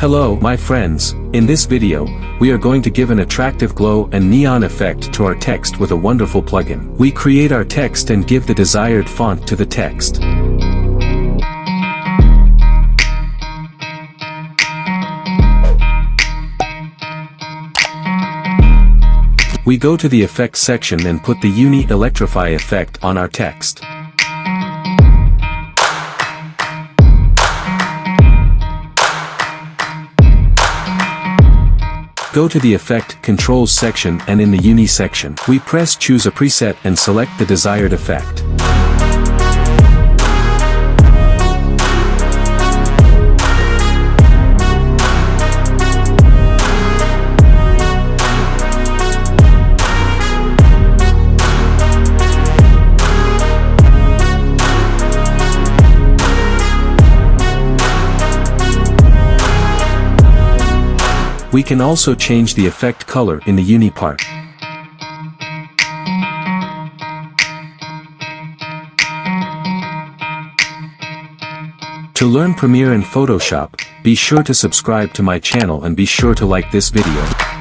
Hello, my friends. In this video, we are going to give an attractive glow and neon effect to our text with a wonderful plugin. We create our text and give the desired font to the text. We go to the effects section and put the Uni Electrify effect on our text. Go to the Effect Controls section and in the Uni section, we press Choose a preset and select the desired effect. We can also change the effect color in the Uni part. To learn Premiere and Photoshop, be sure to subscribe to my channel and be sure to like this video.